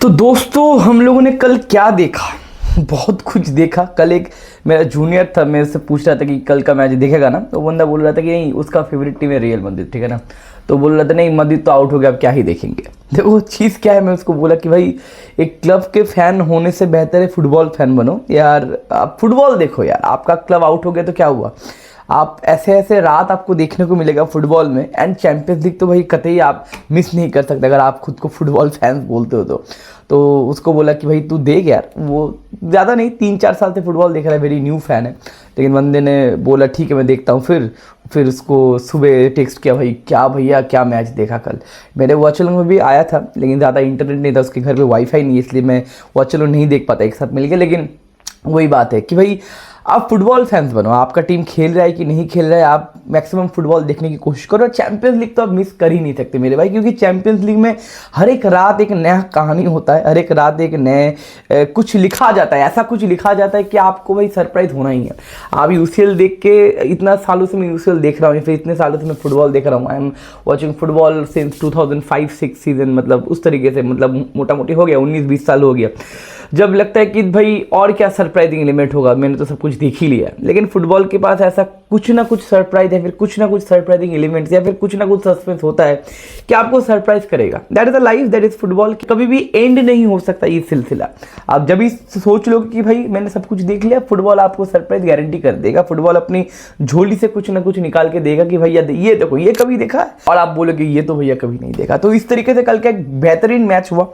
तो दोस्तों हम लोगों ने कल क्या देखा, बहुत कुछ देखा। कल एक मेरा जूनियर था, मेरे से पूछ रहा था कि कल का मैच देखेगा ना, तो बंदा बोल रहा था कि नहीं उसका फेवरेट टीम है रियल मैड्रिड, ठीक है ना। तो बोल रहा था नहीं मैड्रिड तो आउट हो गया, अब क्या ही देखेंगे। देखो चीज़ क्या है, मैं उसको बोला कि भाई एक क्लब के फैन होने से बेहतर है फुटबॉल फैन बनो यार। आप फुटबॉल देखो यार, आपका क्लब आउट हो गया तो क्या हुआ, आप ऐसे ऐसे रात आपको देखने को मिलेगा फुटबॉल में। एंड चैंपियंस लीग तो भाई कतई आप मिस नहीं कर सकते अगर आप खुद को फुटबॉल फैंस बोलते हो तो उसको बोला कि भाई तू देख यार। वो ज़्यादा नहीं 3-4 साल से फुटबॉल देख रहा है, वेरी न्यू फ़ैन है। लेकिन बंदे ने बोला ठीक है मैं देखता हूँ। फिर उसको सुबह टेक्स्ट किया, भाई क्या भैया क्या मैच देखा कल। मेरे वॉचलों में भी आया था लेकिन ज़्यादा इंटरनेट नहीं था, उसके घर पे वाईफाई नहीं है, इसलिए मैं वॉचलों नहीं देख पाता एक साथ मिल के। लेकिन वही बात है कि भाई आप फुटबॉल फैंस बनो, आपका टीम खेल रहा है कि नहीं खेल रहा है, आप मैक्सिमम फुटबॉल देखने की कोशिश करो। और चैंपियंस लीग तो आप मिस कर ही नहीं सकते मेरे भाई, क्योंकि चैंपियंस लीग में हर एक रात एक नया कहानी होता है, हर एक रात एक नए कुछ लिखा जाता है, ऐसा कुछ लिखा जाता है कि आपको भाई सरप्राइज होना ही है। आप यूसीएल देख के, इतना सालों से मैं यूसीएल देख रहा हूँ, फिर इतने सालों से मैं फुटबॉल देख रहा हूँ। I am watching football since 2005-6 season, मतलब उस तरीके से, मतलब मोटा मोटी हो गया 19-20 साल हो गया। जब लगता है कि भाई और क्या सरप्राइजिंग एलिमेंट होगा, मैंने तो सब कुछ देख ही लिया। लेकिन फुटबॉल के पास ऐसा कुछ ना कुछ सरप्राइज है, फिर कुछ ना कुछ सरप्राइजिंग एलिमेंट्स, या फिर कुछ ना कुछ सस्पेंस होता है कि आपको सरप्राइज करेगा। That is the life, that is football. कभी भी एंड नहीं हो सकता ये सिलसिला। आप जब भी सोच लो कि भाई मैंने सब कुछ देख लिया, फुटबॉल आपको सरप्राइज गारंटी कर देगा। फुटबॉल अपनी झोली से कुछ ना कुछ निकाल के देगा कि भैया ये देखो ये कभी देखा है, और आप बोलोगे ये तो भैया कभी नहीं देखा। तो इस तरीके से कल का एक बेहतरीन मैच हुआ।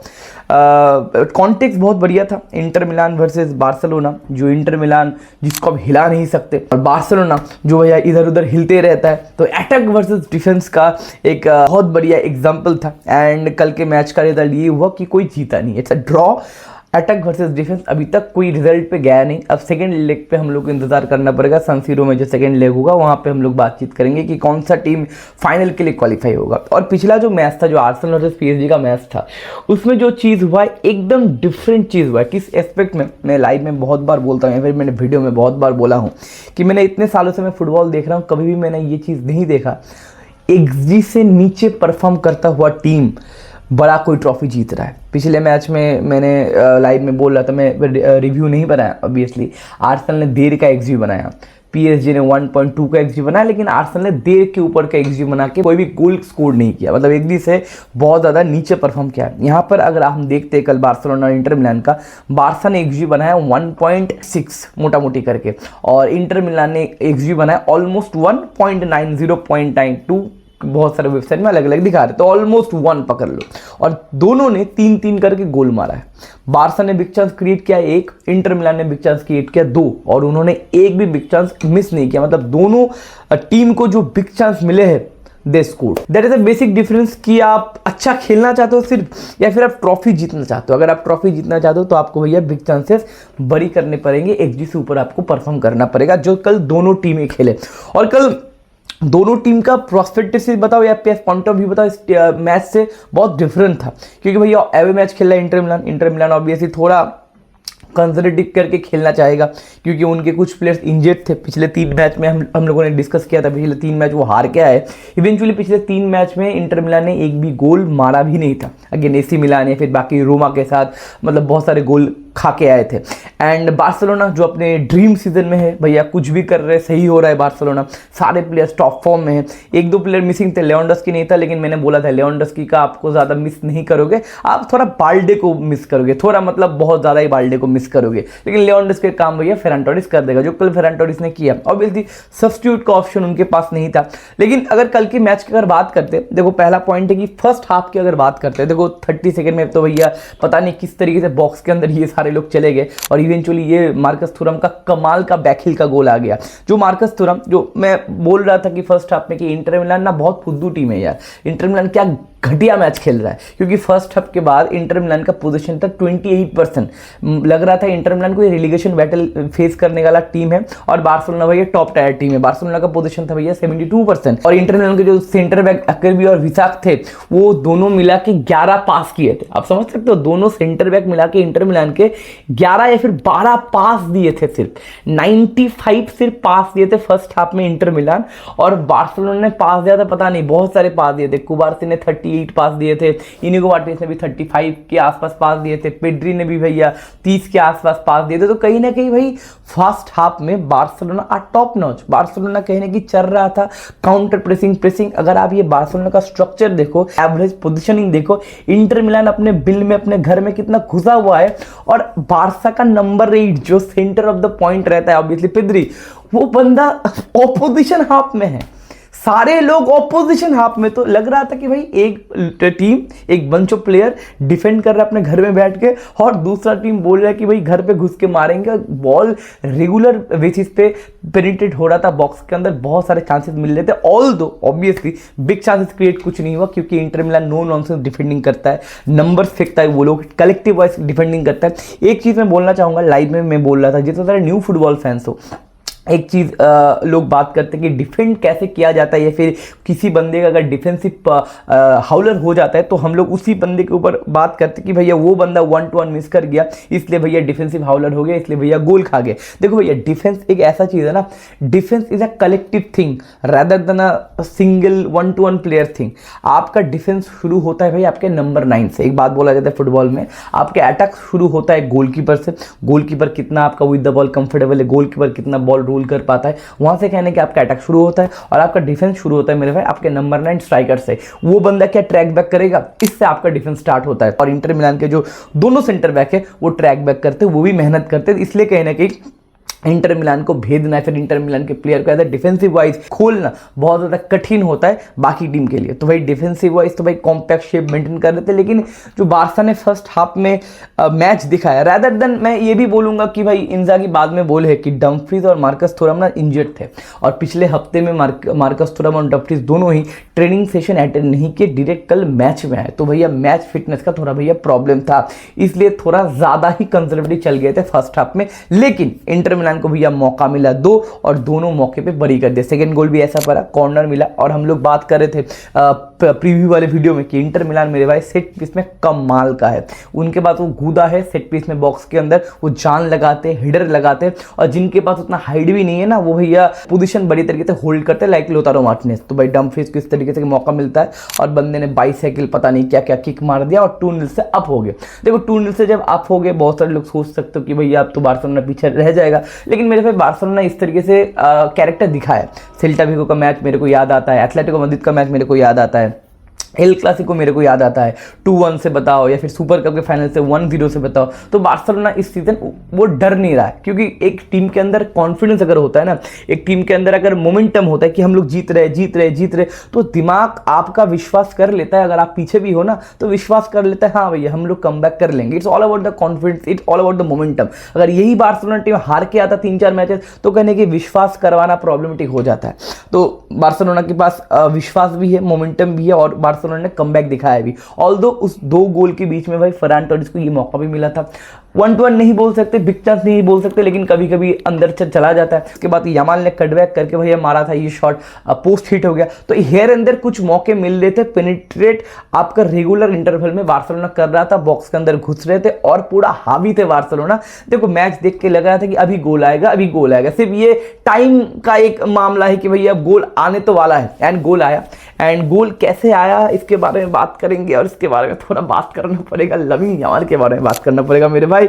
कॉन्टेक्स्ट बहुत बढ़िया था, इंटर मिलान वर्सेस बार्सिलोना। जो इंटर मिलान जिसको आप हिला नहीं सकते, और बार्सिलोना जो भैया इधर उधर हिलते रहता है। तो अटैक वर्सेस डिफेंस का एक बहुत बढ़िया एग्जांपल था। एंड कल के मैच का रिजल्ट ये हुआ कि कोई जीता नहीं, it's a draw. Attack versus defence अभी तक कोई रिजल्ट पे गया नहीं। अब सेकंड लेग पे हम लोग को इंतजार करना पड़ेगा। सन सीरो में जो सेकंड लेग होगा वहां पे हम लोग बातचीत करेंगे कि कौन सा टीम फाइनल के लिए क्वालिफाई होगा। और पिछला जो मैच था, जो आर्सेनल वर्सेस पीएसजी का मैच था, उसमें जो चीज़ हुआ है एकदम डिफरेंट चीज़ हुआ है। किस एस्पेक्ट में, मैं लाइव में बहुत बार बोलता हूँ, फिर मैंने वीडियो में बहुत बार बोला हूँ कि मैंने इतने सालों से मैं फुटबॉल देख रहा हूँ, कभी भी मैंने ये चीज़ नहीं देखा एक्सजी से नीचे परफॉर्म करता हुआ टीम बड़ा कोई ट्रॉफी जीत रहा है। पिछले मैच में मैंने लाइव में बोल रहा था, मैं रिव्यू नहीं बनाया ऑब्वियसली। आर्सेनल ने देर का एक्सजी बनाया, पीएसजी ने 1.2 का एक्सजी बनाया, लेकिन आर्सेनल ने देर के ऊपर का एक्सजी बना के कोई भी गोल स्कोर नहीं किया, मतलब एक्सजी से बहुत ज़्यादा नीचे परफॉर्म किया। यहाँ पर अगर हम देखते हैं कल बार्सिलोना और इंटर मिलान का, बार्सा ने एक्सजी बनाया 1.6 मोटा मोटी करके, और इंटर मिलान ने एक्सजी बनाया ऑलमोस्ट 1.9, 0.92। बहुत सारे वेबसाइट में अलग अलग दिखा रहे, तो ऑलमोस्ट 1 पकड़ लो। और दोनों ने 3-3 करके गोल मारा है। बार्सा ने बिग चांस क्रिएट किया 1, इंटर मिलान ने बिग चांस क्रिएट किया 2, और उन्होंने एक भी बिग चांस मिस नहीं किया। मतलब दोनों टीम को जो बिग चांस मिले हैं they scored. That is a basic difference कि आप अच्छा खेलना चाहते हो सिर्फ, या फिर आप ट्रॉफी जीतना चाहते हो। अगर आप ट्रॉफी जीतना चाहते हो तो आपको भैया बिग चांसेस बड़ी करने पड़ेंगे, एक्सजी से ऊपर आपको परफॉर्म करना पड़ेगा, जो कल दोनों टीमें खेले। और कल दोनों टीम का प्रोस्पेक्टिव से बताओ या पॉइंट ऑफ व्यू बताओ, इस मैच से बहुत डिफरेंट था। क्योंकि भैया एवे मैच खेल रहा है इंटर मिलान ऑब्वियसली थोड़ा कंजर्वेटिव करके खेलना चाहेगा, क्योंकि उनके कुछ प्लेयर्स इंजर्ड थे। पिछले 3 मैच में हम लोगों ने डिस्कस किया था, पिछले 3 मैच वो हार के आए। इवेंचुअली पिछले 3 मैच में इंटर मिलान ने एक भी गोल मारा भी नहीं था। अगेन एसी मिलान या फिर बाकी रोमा के साथ, मतलब बहुत सारे गोल खा के आए थे। एंड बार्सिलोना जो अपने ड्रीम सीजन में है भैया, कुछ भी कर रहे, सही हो रहा है बार्सिलोना, सारे प्लेयर्स टॉप फॉर्म में है। 1-2 प्लेयर मिसिंग थे, लेवांडोव्स्की नहीं था, लेकिन मैंने बोला था लेवांडोव्स्की का आपको ज़्यादा मिस नहीं करोगे, आप थोड़ा बाल्डे को मिस करोगे, थोड़ा मतलब बहुत ज़्यादा ही बाल्डे को मिस करोगे। लेकिन लेवांडोव्स्की का काम भैया फेरान टोरेस कर देगा, जो कल फेरान टोरेस ने किया। ऑब्वियसली सब्स्टिट्यूट का ऑप्शन उनके पास नहीं था। लेकिन अगर कल के मैच की अगर बात करते, देखो पहला पॉइंट है कि फर्स्ट हाफ की अगर बात करते हैं, देखो 30 सेकेंड में तो भैया पता नहीं किस तरीके से बॉक्स के अंदर ये सारे लोग चले गए, और इवेंचुअली ये मार्कस थुरम का कमाल का बैकहिल का गोल आ गया। जो मार्कस थुरम, जो मैं बोल रहा था कि फर्स्ट हाफ में कि इंटर मिलान ना बहुत फुद्दू टीम है यार, इंटर मिलान क्या घटिया मैच खेल रहा है। क्योंकि फर्स्ट हाफ के बाद इंटर मिलान का पोजीशन था 28%, लग रहा था इंटर मिलान को ये रिलीगेशन बैटल फेस करने वाला टीम है, और बार्सिलोना भैया टॉप टायर टीम है। बार्सिलोना का पोजीशन था भैया 72%, और इंटर मिलान के जो सेंटर बैक अकेरबी और विसाक थे, वो दोनों मिला के 11 पास किए थे। आप समझ सकते हो, दोनों सेंटर बैक मिला के इंटर मिलान के 11 या फिर 12 पास दिए थे। सिर्फ 95 सिर्फ पास दिए थे फर्स्ट हाफ में इंटर मिलान, और बार्सिलोना ने पास दिया था पता नहीं बहुत सारे पास दिए थे। कुबार्सी ने 38 38 पास दिए थे, इनिगो मार्टिनेज ने भी 35 के आसपास पास दिए थे, पेड्री ने भी भैया 30 के आसपास पास दिए थे। तो कहीं ना कहीं भाई फर्स्ट हाफ में बार्सिलोना टॉप नॉच, बार्सिलोना कहीं ना कहीं चल रहा था, काउंटर प्रेसिंग। अगर आप ये बार्सिलोना का स्ट्रक्चर देखो, एवरेज पोजीशनिंग देखो, इंटर मिलान अपने बिल में, अपने घर में कितना घुसा हुआ है, और बारसा का नंबर 8 जो सेंटर ऑफ द पॉइंट रहता है ऑब्वियसली पेद्री, वो बंदा ऑपोजिशन हाफ में है, सारे लोग ऑपोजिशन हाफ में। तो लग रहा था कि भाई एक टीम, एक बंच ऑफ प्लेयर डिफेंड कर रहा है अपने घर में बैठ के, और दूसरा टीम बोल रहा है कि भाई घर पे घुस के मारेंगे। बॉल रेगुलर बेसिस पे पेनिट्रेट हो रहा था बॉक्स के अंदर, बहुत सारे चांसेस मिल रहे थे, ऑल दो ऑब्वियसली बिग चांसेस क्रिएट कुछ नहीं हुआ, क्योंकि Inter Milan no nonsense defending करता है, नंबर फेंकता है, वो लोग कलेक्टिव वाइज डिफेंडिंग करता है। एक चीज मैं बोलना चाहूंगा, लाइव में मैं बोल रहा था, जितने सारे न्यू फुटबॉल फैंस हो, एक चीज़ लोग बात करते हैं कि डिफेंड कैसे किया जाता है, या फिर किसी बंदे का अगर डिफेंसिव हाउलर हो जाता है तो हम लोग उसी बंदे के ऊपर बात करते हैं कि भैया वो बंदा 1-2-1 मिस कर गया, इसलिए भैया डिफेंसिव हाउलर हो गया, इसलिए भैया गोल खा गए। देखो भैया डिफेंस एक ऐसा चीज़ है ना, defence is a collective thing rather than a single 1-to-1 player thing. आपका डिफेंस शुरू होता है भाई आपके नंबर 9 से। एक बात बोला जाता है फुटबॉल में, आपके अटैक शुरू होता है गोलकीपर से, गोलकीपर कितना आपका विद द बॉल कंफर्टेबल है, गोलकीपर कितना बॉल रोल कर पाता है, वहां से कहने कि आपका अटैक शुरू होता है, और आपका डिफेंस शुरू होता है मेरे भाई आपके नंबर 9 स्ट्राइकर से। वो बंदा क्या ट्रैक बैक करेगा, इससे आपका डिफेंस स्टार्ट होता है। और इंटर मिलान के जो दोनों सेंटर बैक है वो ट्रैक बैक करते हैं, वो भी मेहनत करते हैं, इसलिए कहीं ना कहीं इंटर मिलान को भेदना है, फिर इंटर मिलान के प्लेयर को ऐसा डिफेंसिव वाइज खोलना बहुत ज़्यादा कठिन होता है बाकी टीम के लिए। तो भाई डिफेंसिव वाइज तो भाई कॉम्पैक्ट शेप मेंटेन कर रहे थे, लेकिन जो बारसा ने फर्स्ट हाफ में मैच दिखाया, रैदर देन मैं ये भी बोलूंगा कि भाई इंजागी बाद में बोले है कि डम्फ्रीज और मार्कस थोरम ना इंजर्ड थे, और पिछले हफ्ते में मार्कस थोरम और डम्फ्रीज दोनों ही ट्रेनिंग सेशन अटेंड नहीं किए, डायरेक्ट कल मैच में आए। तो भैया मैच फिटनेस का थोड़ा भैया प्रॉब्लम था, इसलिए थोड़ा ज़्यादा ही कंजर्वेटिव चल गए थे फर्स्ट हाफ में, लेकिन इंटर मिलान को भैया मौका मिला 2 और दोनों मौके पे बरी कर दिया। सेकंड गोल भी ऐसा पड़ा, कॉर्नर मिला, और हम लोग बात कर रहे थे प्रीव्यू वाले वीडियो में कि इंटर मिलान मेरे भाई सेट पीस में कमाल का है, उनके पास वो कूदा है सेट पीस में बॉक्स के अंदर, वो जान लगाते हैं, हिडर लगाते हैं, और जिनके पास उतना हाइट भी नहीं है ना, वो भैया पोजीशन बड़ी तरीके से होल्ड करते हैं, लाइक लोतारो मार्टिनेज। तो भाई डम्फ्रीज को इस तरीके से मौका मिलता है, और बंदे ने बाइसाइकिल पता नहीं क्या क्या किक मार दिया, और 2-0 से अप हो गए। देखो 2-0 से जब अप हो गए, बहुत सारे लोग सोच सकते हो कि भैया अब तो बार्सिलोना पीछे रह जाएगा, लेकिन मेरे भाई बार्सिलोना इस तरीके से कैरेक्टर दिखाया। सेल्टा विगो का मैच मेरे को याद आता है, एथलेटिको मैड्रिड का मैच मेरे को याद आता है, एल क्लासिको मेरे को याद आता है, 2-1 से बताओ, या फिर सुपर कप के फाइनल से 1-0 से बताओ। तो बार्सिलोना इस सीजन वो डर नहीं रहा है, क्योंकि एक टीम के अंदर कॉन्फिडेंस अगर होता है ना, एक टीम के अंदर अगर मोमेंटम होता है कि हम लोग जीत रहे, तो दिमाग आपका विश्वास कर लेता है। अगर आप पीछे भी हो ना तो विश्वास कर लेता है, हाँ भैया हम लोग कम बैक कर लेंगे। It's all about the confidence, it's all about the momentum. अगर यही बार्सिलोना टीम हार के आता 3-4 मैचेस, तो कहने की विश्वास करवाना प्रॉब्लमेटिक हो जाता है। तो बार्सिलोना के पास विश्वास भी है, मोमेंटम भी है, और बार्सिलोना ने कमबैक दिखाया भी। ऑल्दो उस 2 गोल के बीच में भाई फरान टोरेस को ये मौका भी मिला था, 1-to-1 नहीं बोल सकते, बिग चांस नहीं बोल सकते, लेकिन कभी कभी अंदर चला जाता है। उसके बाद यामाल ने कटबैक करके भैया मारा था ये शॉट, पोस्ट हिट हो गया। तो हेयर अंदर कुछ मौके मिल रहे थे, पेनिट्रेट आपका रेगुलर इंटरवल में बार्सिलोना कर रहा था, बॉक्स के अंदर घुस रहे थे और पूरा हावी थे बार्सिलोना। देखो मैच देख के लग रहा था कि अभी गोल आएगा, सिर्फ ये टाइम का एक मामला है कि भैया गोल आने तो वाला है, एंड गोल आया। एंड गोल कैसे आया इसके बारे में बात करेंगे, और इसके बारे में थोड़ा बात करना पड़ेगा, लमीन यामाल के बारे में बात करना पड़ेगा मेरे भाई।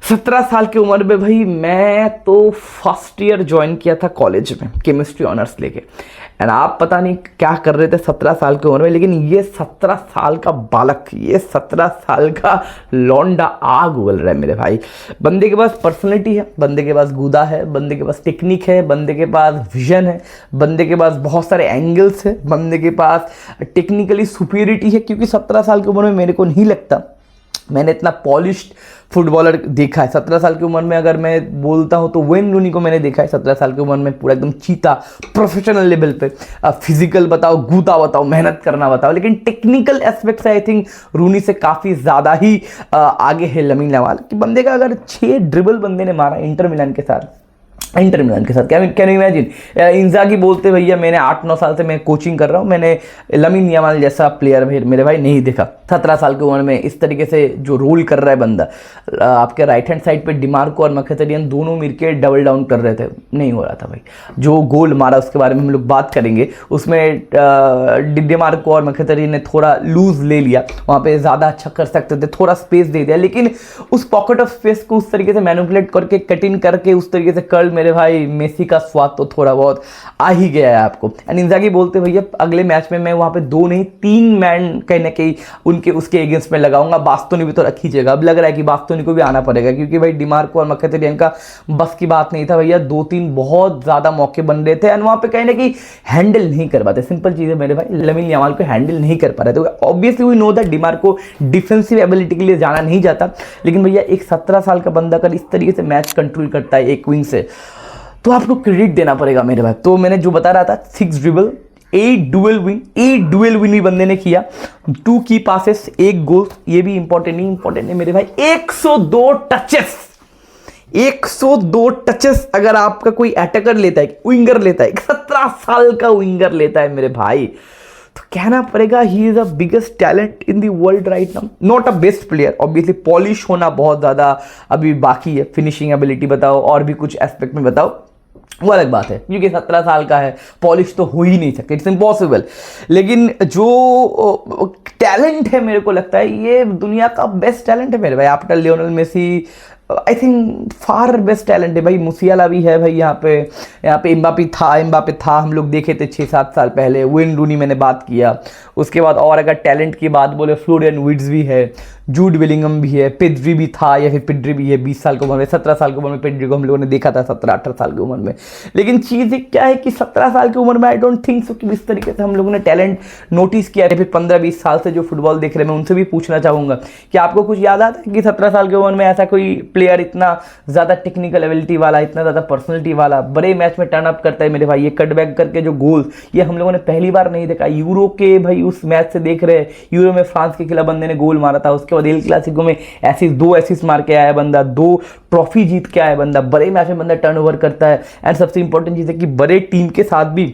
17 साल की उम्र में भाई मैं तो फर्स्ट ईयर ज्वाइन किया था कॉलेज में, केमिस्ट्री ऑनर्स लेके, एंड आप पता नहीं क्या कर रहे थे 17 साल की उम्र में, लेकिन ये 17 साल का बालक, ये 17 साल का लौंडा आग उगल रहा है मेरे भाई। बंदे के पास पर्सनैलिटी है, बंदे के पास गुदा है, बंदे के पास टेक्निक है, बंदे के पास विजन है, बंदे के पास बहुत सारे एंगल्स है, बंदे के पास टेक्निकली सुपीरियरिटी है। क्योंकि 17 साल की उम्र में मेरे को नहीं लगता मैंने इतना पॉलिश्ड फुटबॉलर देखा है। 17 साल की उम्र में अगर मैं बोलता हूं तो वेन रूनी को मैंने देखा है 17 साल की उम्र में, पूरा एकदम चीता प्रोफेशनल लेवल पे। फिजिकल बताओ, गूदा बताओ, मेहनत करना बताओ, लेकिन टेक्निकल एस्पेक्ट से आई थिंक रूनी से काफ़ी ज़्यादा ही आगे है लमीन यामाल। कि बंदे का अगर 6 ड्रिबल बंदे ने मारा इंटर मिलान के साथ, इंटर मिलान के साथ। कैन यू इमेजिन, इंजागी बोलते भैया मैंने 8-9 साल से मैं कोचिंग कर रहा हूँ, मैंने लामिन यामाल जैसा प्लेयर मेरे भाई नहीं देखा। 17 साल की उम्र में इस तरीके से जो रोल कर रहा है बंदा। आपके राइट हैंड साइड पे डिमार्को और मख्तारियन दोनों मिलकर डबल डाउन कर रहे थे, नहीं हो रहा था भाई। जो गोल मारा उसके बारे में हम लोग बात करेंगे, उसमें डिमार्को और मख्तारियन ने थोड़ा लूज ले लिया, वहाँ पे ज़्यादा अच्छा कर सकते थे, थोड़ा स्पेस दे दिया, लेकिन उस पॉकेट ऑफ स्पेस को उस तरीके से मैनिपुलेट करके कट इन करके उस तरीके से कर्ल मेरे भाई मेसी का स्वाद तो थोड़ा बहुत आ ही गया है आपको। एंड इंजागी बोलते भैया अगले मैच में मैं वहाँ पे 2 नहीं 3 मैन कहीं ना कहीं उनके उसके अगेंस्ट में लगाऊंगा, बास्तोनी भी तो रखीजिएगा। अब लग रहा है कि बास्तोनी को भी आना पड़ेगा, क्योंकि भाई डिमार्को और मख्तारियन का बस की बात नहीं था भैया। 2-3 बहुत ज़्यादा मौके बन रहे थे एंड वहाँ पे कहीं ना कहीं हैंडल नहीं कर पाते। सिंपल चीज़ है मेरे भाई, लामिन यामाल को हैंडल नहीं कर पा रहे थे। Obviously we know that Dimarco defensive ability के लिए जाना नहीं जाता, लेकिन भैया एक 17 साल का बंदा अगर इस तरीके से मैच कंट्रोल करता है एक विंग से, तो आपको क्रेडिट देना पड़ेगा मेरे भाई। तो मैंने जो बता रहा था 6 ड्रिबल 8 डुअल विन भी बंदे ने किया, 2 की पासेस 1 गोल, ये भी इंपॉर्टेंट है मेरे भाई। 102 टचेस 102 टचेस अगर आपका कोई अटैकर लेता है, विंगर लेता है, 17 साल का विंगर लेता है मेरे भाई, तो कहना पड़ेगा he is a biggest talent in the world right now. Not a best player, obviously polish होना बहुत ज़्यादा अभी बाकी है, फिनिशिंग एबिलिटी बताओ और भी कुछ एस्पेक्ट में बताओ, वो अलग बात है, क्योंकि 17 साल का है, पॉलिश तो हो ही नहीं सकती, इट्स इम्पॉसिबल। लेकिन जो टैलेंट है मेरे को लगता है ये दुनिया का बेस्ट टैलेंट है मेरे भाई, after Lionel Messi I think far best talent है भाई। मुसियाला भी है भाई, यहाँ पे एम्बापे था, हम लोग देखे थे 6-7 साल पहले। वेन रूनी मैंने बात किया, उसके बाद और अगर टैलेंट की बात बोले फ्लोरियन विट्ज भी है, जूड बेलिंगम भी है, पेड्री भी था या फिर पेड्री भी है 20 साल की उम्र में। 17 साल की उम्र में पेड्री को हम लोगों ने देखा था 17-18 साल की उम्र में। लेकिन चीज़ क्या है कि 17 साल की उम्र में आई डोंट थिंक सो कि इस तरीके से हम लोगों ने टैलेंट नोटिस किया है। फिर 15-20 साल से जो फुटबॉल देख रहे हैं, मैं उनसे भी पूछना चाहूँगा कि आपको कुछ याद आता है कि 17 साल की उम्र में ऐसा कोई प्लेयर इतना ज़्यादा टेक्निकल एबिलिटी वाला, इतना ज़्यादा पर्सनलिटी वाला बड़े मैच में टर्न अप करता है मेरे भाई। ये कटबैक करके जो गोल, ये हम लोगों ने पहली बार नहीं देखा। यूरो के भाई उस मैच से देख रहे हैं, यूरो में फ्रांस के खिलाफ बंदे ने गोल मारा था, उसके बाद एल क्लासिको में एसिस्ट 2 एसिस्ट मार के आया बंदा, 2 ट्रॉफी जीत के आया बंदा, बड़े मैच में बंदा टर्नओवर करता है। एंड सबसे इंपॉर्टेंट चीज़ है कि बड़े टीम के साथ भी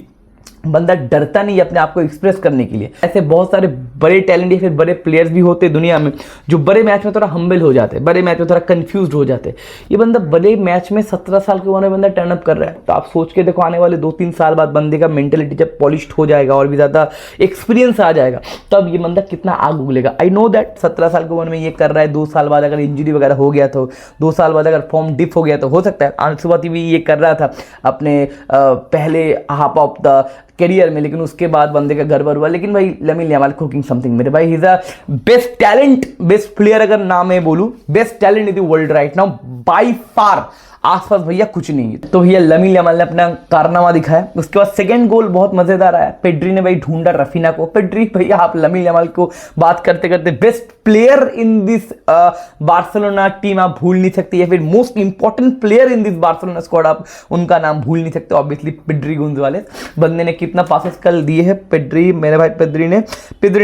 बंदा डरता नहीं अपने आप को एक्सप्रेस करने के लिए। ऐसे बहुत सारे बड़े टैलेंट या फिर बड़े प्लेयर्स भी होते हैं दुनिया में जो बड़े मैच में थोड़ा हम्बल हो जाते हैं, बड़े मैच में थोड़ा कंफ्यूज हो जाते हैं। ये बंदा बड़े मैच में 17 साल की उम्र में बंदा टर्न अप कर रहा है, तो आप सोच के देखो आने वाले 2-3 साल बाद बंदे का मेंटेलिटी जब पॉलिश्ड हो जाएगा और भी ज़्यादा एक्सपीरियंस आ जाएगा, तब ये बंदा कितना आग उगलेगा। आई नो दैट 17 साल की उम्र में ये कर रहा है, 2 साल बाद अगर इंजरी वगैरह हो गया तो, 2 साल बाद अगर फॉर्म डिप हो गया तो हो सकता है। अंशु फाती भी ये कर रहा था अपने पहले हाफ ऑफ द करियर में, लेकिन उसके बाद बंदे का गड़बड़ हुआ। लेकिन भाई लामिन यामाल कुकिंग समथिंग मेरे भाई, he is a best talent, best player अगर नाम है बोलूं, best talent in the world right now by far. आसपास भैया कुछ नहीं है। तो भैया लामिन यामाल ने अपना कारनामा दिखाया। उसके बाद सेकंड गोल बहुत मजेदार आया, पेड्री ने भाई ढूंढा रफीना को। पेड्री भैया आप लामिन यामाल को बात करते करते best player in this Barcelona team आप भूल नहीं सकते, या फिर most important player in this Barcelona squad आप उनका नाम भूल नहीं सकते, ऑब्वियसली पेड्री गोंजालेस। बंदे ने कितना पासेस कल दिए हैं पेड्री मेरे भाई, पेड्री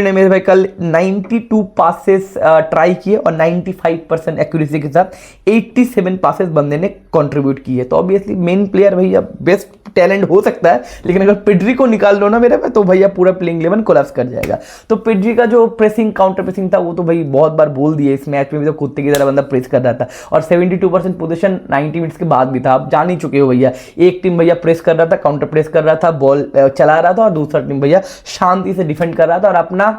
ने मेरे भाई कल 92 पासेस ट्राई किए और 95% एक्यूरेसी के साथ 87 पासेस बंदे ने कंट्रीब्यूट की है। तो ऑब्वियसली मेन प्लेयर भैया बेस्ट टैलेंट हो सकता है, लेकिन अगर पेड्री को निकाल लो ना मेरे पे, तो भैया पूरा प्लेइंग 11 कोलैप्स कर जाएगा। तो पेड्री का जो प्रेसिंग काउंटर प्रेसिंग था वो तो भाई बहुत बार बोल दिए, इस मैच में भी तो कुत्ते की तरह बंदा प्रेस कर रहा था, और 72% पोजीशन 90 मिनट्स के बाद भी था। आप जान ही चुके हो भैया, एक टीम भैया प्रेस कर रहा था, काउंटर प्रेस कर रहा था, बॉल चला रहा था, और दूसरा टीम भैया शांति से डिफेंड कर रहा था और अपना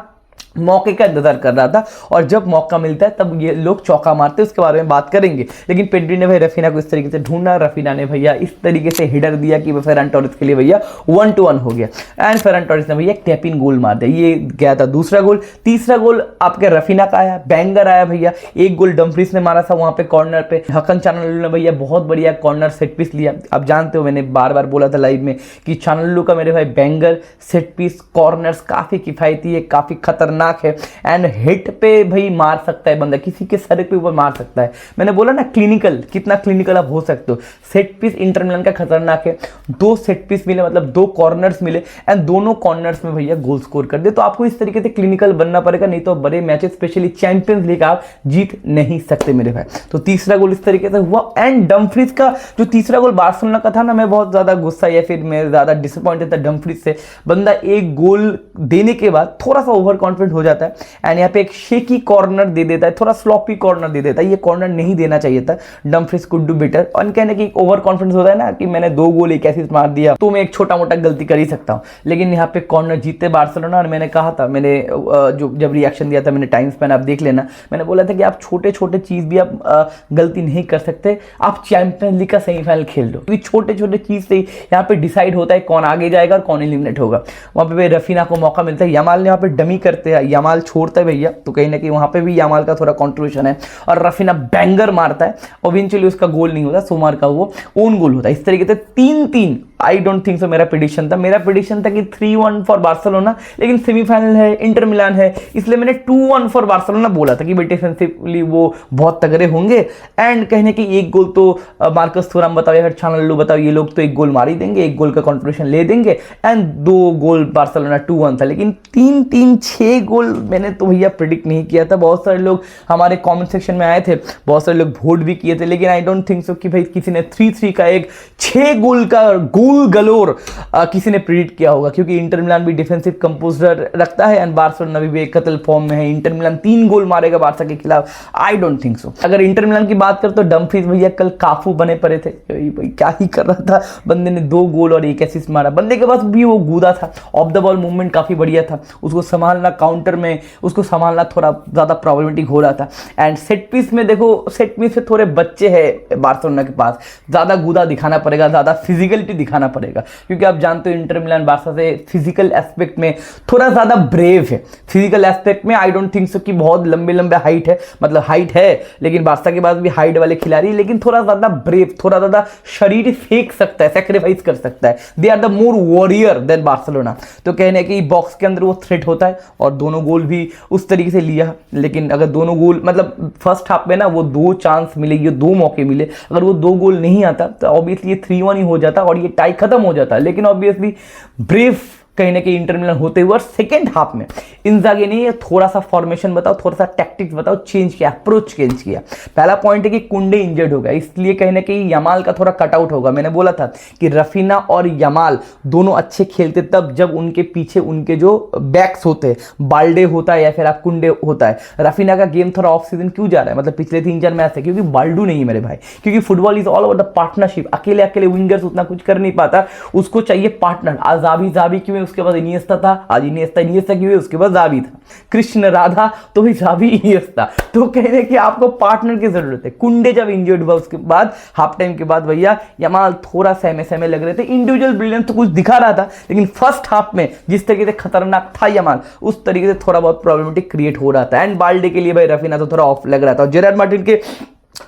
मौके का इंतजार कर रहा था, और जब मौका मिलता है तब ये लोग चौका मारते हैं, उसके बारे में बात करेंगे। लेकिन पेड्री ने भाई रफीना को इस तरीके से ढूंढा, रफीना ने भैया इस तरीके से हिडर दिया कि फेरन टोरेस के लिए भैया 1-1 हो गया, एंड फेरन टोरेस ने भैया टैप इन गोल मार दिया। ये गया था दूसरा गोल। तीसरा गोल आपके रफीना का आया, बैंगर आया भैया। एक गोल डम्फ्रीज ने मारा था वहां पे कॉर्नर पे, हकन चानलू ने भैया बहुत बढ़िया कॉर्नर सेट पीस लिया। आप जानते हो मैंने बार बार बोला था लाइव में कि चानलू का मेरे भाई बैंगर, सेट पीस, कॉर्नर्स काफी किफायती है, काफी खतरनाक खतरनाक है एंड हिट पे भाई मार सकता है बंदा, किसी के सर के ऊपर मार सकता है। मैंने बोला ना क्लिनिकल, कितना क्लिनिकल आप हो सकते हो। सेट पीस इंटर मिलान का खतरनाक है, 2 सेट पीस मिले, मतलब 2 कॉर्नर्स मिले एंड दोनों कॉर्नर्स में भैया गोल स्कोर कर दे। तो आपको इस तरीके से क्लिनिकल बनना पड़ेगा, नहीं तो बड़े मैचेस स्पेशली चैंपियंस लीग आप जीत नहीं सकते मेरे भाई। तो तीसरा गोल इस तरीके से हुआ एंड डमफ्रीज का जो तीसरा गोल बार्सिलोना का था ना, मैं बहुत ज्यादा गुस्सा या फिर मैं ज्यादा डिसअपॉइंटेड था डमफ्रीज से। बंदा एक गोल देने के बाद थोड़ा सा ओवर कॉन्फिडेंट हो जाता है एंड यहाँ पे एक शेकी कॉर्नर दे देता है, थोड़ा स्लॉपी कॉर्नर दे देता है। ये कॉर्नर नहीं देना चाहिए था, डमफ्रीज कुड डू बेटर। और कहने की ओवर कॉन्फिडेंस होता है ना कि मैंने 2 गोल एक असिस्ट मार दिया तो मैं एक छोटा मोटा गलती कर ही सकता हूं, लेकिन यहाँ पे कॉर्नर जीते बार्सिलोना। और मैंने कहा था, मैंने जो जब रिएक्शन दिया था मैंने टाइम्स पे, आप देख लेना, मैंने बोला था कि आप छोटे छोटे चीज भी आप गलती नहीं कर सकते, आप चैंपियंस लीग का सेमीफाइनल खेल दो, क्योंकि छोटे छोटे चीज से यहाँ पे डिसाइड होता है कौन आगे जाएगा और कौन एलिमिनेट होगा। वहां पे रफीना को मौका मिलता है, यमाल ने वहां पे डमी करते हैं, यमाल छोड़ता है भैया, तो कहीं ना कहीं वहां पे भी यमाल का थोड़ा कॉन्ट्रीब्यूशन है और रफीना बैंगर मारता है और इवेंचुअली उसका गोल नहीं होता, सोमार का वो ओन गोल होता है। इस तरीके से 3-3 आई डोंट थिंक सो मेरा प्रेडिक्शन था कि 3-1 फॉर बार्सिलोना, लेकिन सेमीफाइनल है, इंटर मिलान है, इसलिए मैंने 2-1 फॉर बार्सिलोना बोला था कि भाई डिफेंसिवली वो बहुत तगड़े होंगे एंड कहने की एक गोल तो मार्कस थुराम बताओ या फिर चानल्लू बताओ, ये लोग तो एक गोल मार ही देंगे, एक गोल का कंट्रीब्यूशन ले देंगे एंड 2 गोल बार्सिलोना 2-1 था। लेकिन 3-3 6 गोल मैंने तो भैया प्रिडिक्ट नहीं किया था। बहुत सारे लोग हमारे कमेंट सेक्शन में आए थे, बहुत सारे लोग वोट भी किए थे, लेकिन आई डोंट थिंक सो कि भाई किसी ने 3-3 का एक 6 गोल का गोल गलोर किसी ने प्रिडिक्ट किया होगा, क्योंकि इंटर मिलान भी डिफेंसिव कंपोजर रखता है एंड बार्सिलोना भी कतल फॉर्म में है। इंटर मिलान 3 गोल मारेगा बार्सा के खिलाफ, आई डोंट थिंक सो। अगर इंटर मिलान की बात कर तो डमफ्रीज भैया कल काफू बने पड़े थे, भाई क्या ही कर रहा था, बंदे ने 2 गोल और 1 असिस्ट मारा। बंदे के पास भी वो गूदा था, ऑफ द बॉल मूवमेंट काफी बढ़िया था, उसको संभालना काउंटर में उसको संभालना थोड़ा ज्यादा प्रॉब्लमेटिक हो रहा था। एंड सेट पीस में देखो, सेट पीस से थोड़े बच्चे हैं बार्सिलोना के पास, ज्यादा गूदा दिखाना पड़ेगा, ज्यादा फिजिकलिटी दिखाना पड़ेगा, क्योंकि आप जानते हो इंटर मिलान बार्सा से फिजिकल एस्पेक्ट में थोड़ा ज्यादा ब्रेव है। फिजिकल एस्पेक्ट में आई डोंट थिंक सो कि बहुत लंबे लंबे हाइट है, मतलब हाइट है लेकिन बार्सा के पास भी हाइट वाले खिलाड़ी, लेकिन थोड़ा ज्यादा ब्रेव, थोड़ा ज्यादा शरीर फेंक सकता है, सैक्रिफाइस कर सकता है। They are the more warrior than Barcelona. तो कहने की बॉक्स के अंदर वो थ्रेट होता है और दोनों गोल भी उस तरीके से लिया। लेकिन अगर दोनों गोल, मतलब फर्स्ट हाफ में ना वो 2 चांस मिले, ये 2 मौके मिले, अगर वो 2 गोल नहीं आता तो ऑब्वियसली ये 3-1 ही हो जाता और ये टाई खत्म हो जाता। लेकिन ऑब्वियसली ब्रेव कहीं ना कहीं इंटर मिलान होते हुए और सेकेंड हाफ में इंजागी ने थोड़ा सा फॉर्मेशन बताओ, थोड़ा सा टैक्टिक्स बताओ, चेंज किया, अप्रोच चेंज किया। पहला पॉइंट है कि कुंडे इंजर्ड हो गया, इसलिए कहीं ना कहीं यमाल का थोड़ा कटआउट होगा। मैंने बोला था कि रफीना और यमाल दोनों अच्छे खेलते तब जब उनके पीछे उनके जो बैक्स होते हैं, बाल्डे होता है या फिर आप कुंडे होता है। रफीना का गेम थोड़ा ऑफ सीजन क्यों जा रहा है, मतलब पिछले 3-4 मैच है, क्योंकि बाल्डू नहीं है मेरे भाई, क्योंकि football is all over the partnership. अकेले अकेले विंगर्स उतना कुछ कर नहीं पाता, उसको चाहिए पार्टनर। आज जावी क्यों है, उसके पास इनिएस्टा था, आज इनिएस्टा क्यों है, उसके बाद जावी था। कृष्ण राधा तो भी जावी इनिएस्टा। तो कहने कि आपको पार्टनर की जरूरत है। कुंडे जब इंजर्ड हुआ उसके बाद हाफ टाइम के बाद भैया यमाल थोड़ा सहमे लग रहे थे। इंडिविजुअल ब्रिलियंस तो कुछ दिखा रहा था, लेकिन फर्स्ट हाफ में जिस तरीके से खतरनाक था यमाल, उस तरीके से थोड़ा बहुत प्रॉब्लमेटिक क्रिएट हो रहा था। एंड बाल्डे के लिए भाई रफीना तो थोड़ा ऑफ लग रहा था। और जेरार्ड मार्टिन के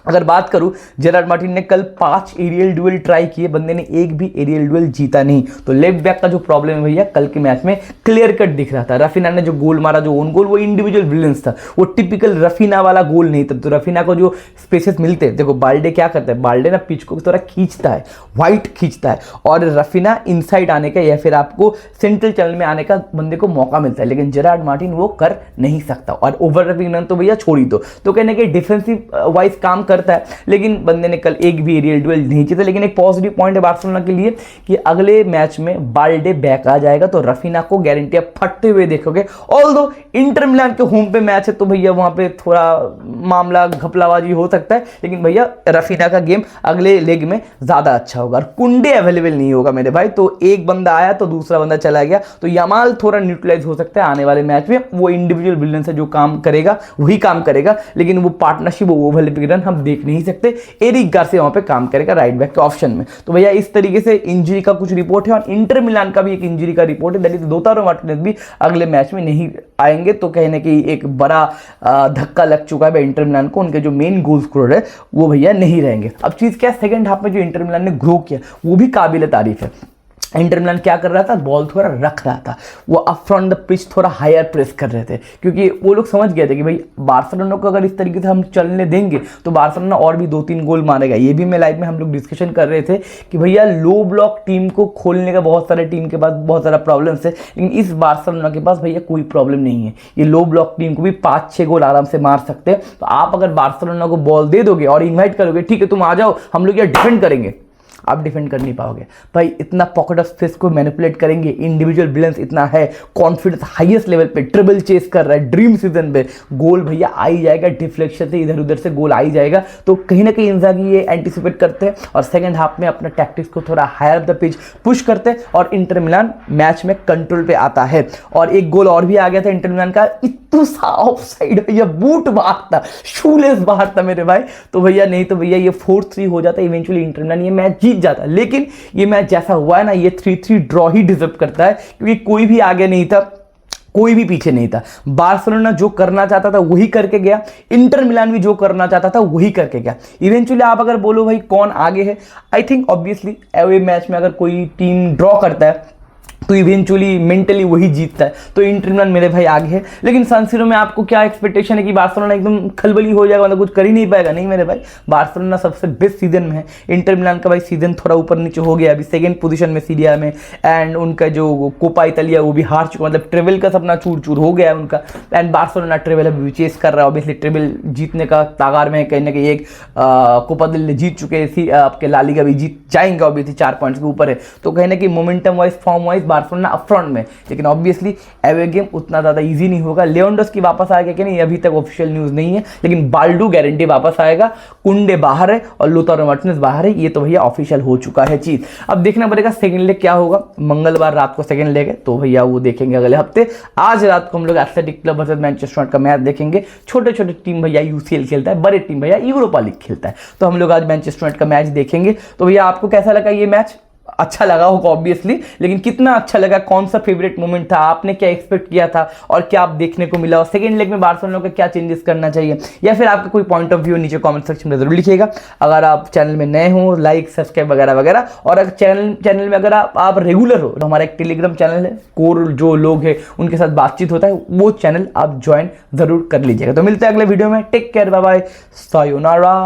अगर बात करूं, जेरार्ड मार्टिन ने कल 5 एरियल डुएल ट्राई किए, बंदे ने एक भी एरियल डुएल जीता नहीं। तो लेफ्ट बैक का जो प्रॉब्लम है भैया कल के मैच में क्लियर कट दिख रहा था। रफीना ने जो गोल मारा, जो ओन गोल, वो इंडिविजुअल ब्रिलियंस था, वो टिपिकल रफीना वाला गोल नहीं था। तो रफीना को जो स्पेसेस मिलते हैं, देखो बाल्डे क्या करता है, बाल्डे ना पिच को थोड़ा खींचता है, वाइट खींचता है, और रफीना इनसाइड आने का या फिर आपको सेंट्रल चैनल में आने का बंदे को मौका मिलता है, लेकिन जेरार्ड मार्टिन वो कर नहीं सकता। और ओवर रफिंग रन तो भैया छोड़ ही दो। तो कहने के डिफेंसिव वाइज काम करता है, लेकिन बंदे ने कल एक भी एरियल डुएल नहीं जीता। लेकिन एक पॉजिटिव पॉइंट है बार्सिलोना के लिए कि अगले मैच में बाल्डे बैक आ जाएगा, तो रफीना को गारंटी आप फटते हुए देखोगे। ऑल्दो इंटर मिलान के होम पे मैच है, तो भैया वहां पे थोड़ा मामला घपलाबाजी हो सकता है, लेकिन भैया रफीना का गेम अगले लेग में ज्यादा अच्छा होगा। और कुंडे अवेलेबल नहीं होगा मेरे भाई, तो एक बंदा आया तो दूसरा बंदा चला गया, तो यमाल थोड़ा न्यूट्रलाइज हो सकता है आने वाले मैच में। वो इंडिविजुअल ब्रिलियंस से जो काम करेगा वही काम करेगा, लेकिन वो पार्टनरशिप, वो ओवरलैपिंग रन हम देख नहीं सकते। एरिक गार्सिया वहां पे काम करेगा राइट बैक के ऑप्शन में। तो भैया इस तरीके से इंजरी का कुछ रिपोर्ट है, और इंटर मिलान का भी एक इंजरी का रिपोर्ट है, दैट इज लोटारो मार्टिनेज भी अगले मैच में नहीं आएंगे। तो कहने की एक बड़ा धक्का लग चुका है इंटर मिलान को, उनके जो मेन गोल स्कोरर है वो भैया नहीं रहेंगे। अब चीज क्या, सेकंड हाफ में जो इंटर मिलान ने ग्रो किया वो भी काबिल तारीफ है। इंटर मिलान क्या कर रहा था, बॉल थोड़ा रख रहा था, वो अप फ्रंट द पिच थोड़ा हायर प्रेस कर रहे थे, क्योंकि वो लोग समझ गए थे कि भाई बार्सिलोना को अगर इस तरीके से हम चलने देंगे तो बार्सिलोना और भी 2-3 गोल मारेगा। ये भी मैं लाइव में हम लोग डिस्कशन कर रहे थे कि भैया लो ब्लॉक टीम को खोलने का बहुत सारे टीम के पास बहुत सारा प्रॉब्लम्स है, लेकिन इस बार्सिलोना के पास भैया कोई प्रॉब्लम नहीं है। ये लो ब्लॉक टीम को भी 5-6 गोल आराम से मार सकते हैं। तो आप अगर बार्सिलोना को बॉल दे दोगे और इन्वाइट करोगे, ठीक है तुम आ जाओ हम लोग यहाँ डिफेंड करेंगे, आप डिफेंड कर नहीं पाओगे भाई। इतना पॉकेट ऑफ स्पेस को मैनिपुलेट करेंगे, इंडिविजुअल ब्रिलियंस इतना है, कॉन्फिडेंस हाईएस्ट लेवल पे, ट्रिबल चेस कर रहा है ड्रीम सीजन पे, गोल भैया आ ही जाएगा, डिफ्लेक्शन से इधर उधर से गोल आ ही जाएगा। तो कहीं ना कहीं इंजागी ये एंटिसिपेट करते हैं और सेकंड हाफ में अपना टैक्टिक्स को थोड़ा हायर द पिच पुश करते हैं और इंटर मिलान मैच में कंट्रोल पे आता है। और एक गोल और भी आ गया था इंटर मिलान का, इतना सा ऑफ साइड भैया, बूट बाहर था, शूलेस बाहर था मेरे भाई। तो भैया नहीं तो भैया ये 4-3 हो जाता, इवेंचुअली इंटर मिलान ये मैच जीत जाता। लेकिन ये मैच जैसा हुआ है ना, ये 3-3 ड्रॉ ही डिजर्व करता है, क्योंकि कोई भी आगे नहीं था, कोई भी पीछे नहीं था। बार्सिलोना जो करना चाहता था वही करके गया, इंटर मिलान भी जो करना चाहता था वही करके गया। इवेंचुअली आप अगर बोलो भाई कौन आगे है, I think obviously away match में अगर कोई टीम ड्रॉ करता है तो इवेंचुअली मेंटली वही जीतता है। तो इंटर मिलान मेरे भाई आगे है। लेकिन सान सिरो में आपको क्या एक्सपेक्टेशन है कि बार्सिलोना एकदम खलबली हो जाएगा, मतलब कुछ कर ही नहीं पाएगा? नहीं मेरे भाई, बार्सिलोना सबसे बेस्ट सीजन में है। इंटर मिलान का भाई सीजन थोड़ा ऊपर नीचे हो गया, अभी सेकंड पोजीशन में सीरिया में, एंड उनका जो कोपा इतालिया वो भी हार चुका, मतलब ट्रेवल का सपना चूर चूर हो गया है उनका। एंड बार्सिलोना ट्रेवल अभी चेस कर रहा है, ऑब्वियसली ट्रेवल जीतने का तागार में कहीं ना कहीं। एक कोपा दिल दिल जीत चुके हैं, आपके ला लीगा भी जीत जाएंगे, ऑब्वियसली 4 पॉइंट्स के ऊपर है। तो कहीं ना कहीं momentum wise form wise Barcelona upfront में, लेकिन ऑब्वियसली एवे गेम उतना ज़्यादा इजी नहीं होगा। लेवेंडोव्स्की वापस आएगा कि नहीं अभी तक ऑफिशियल न्यूज़ नहीं है, लेकिन बाल्डू गारंटी वापस आएगा, कुंडे बाहर है और लूथारो मार्टिनेज बाहर है, ये तो भैया ऑफिशियल हो चुका है चीज़। अब देखना पड़ेगा सेकंड लेग क्या होगा, मंगलवार रात को सेकंड लेग है, तो भैया वो देखेंगे अगले हफ्ते। आज रात को हम लोग athletic club versus Manchester United का मैच देखेंगे। छोटे छोटे टीम भैया यूसीएल खेलता है, बड़े टीम भैया यूरोपा लीग खेलता है, तो हम लोग आज मैनचेस्टर यूनाइटेड का मैच देखेंगे। तो भैया आपको कैसा लगा ये मैच? अच्छा लगा होगा ऑब्वियसली, लेकिन कितना अच्छा लगा, कौन सा फेवरेट मोमेंट था, आपने क्या एक्सपेक्ट किया था और क्या आप देखने को मिला, और सेकंड लेग में बार्सिलोना को क्या चेंजेस करना चाहिए, या फिर आपका कोई पॉइंट ऑफ व्यू नीचे कमेंट सेक्शन में जरूर लिखिएगा। अगर आप चैनल में नए हो लाइक सब्सक्राइब वगैरह वगैरह, और अगर चैनल में अगर आप रेगुलर हो तो हमारा एक टेलीग्राम चैनल है, कोर जो लोग हैं उनके साथ बातचीत होता है, वो चैनल आप ज्वाइन जरूर कर लीजिएगा। तो मिलते हैं अगले वीडियो में, take care, bye bye, sayonara.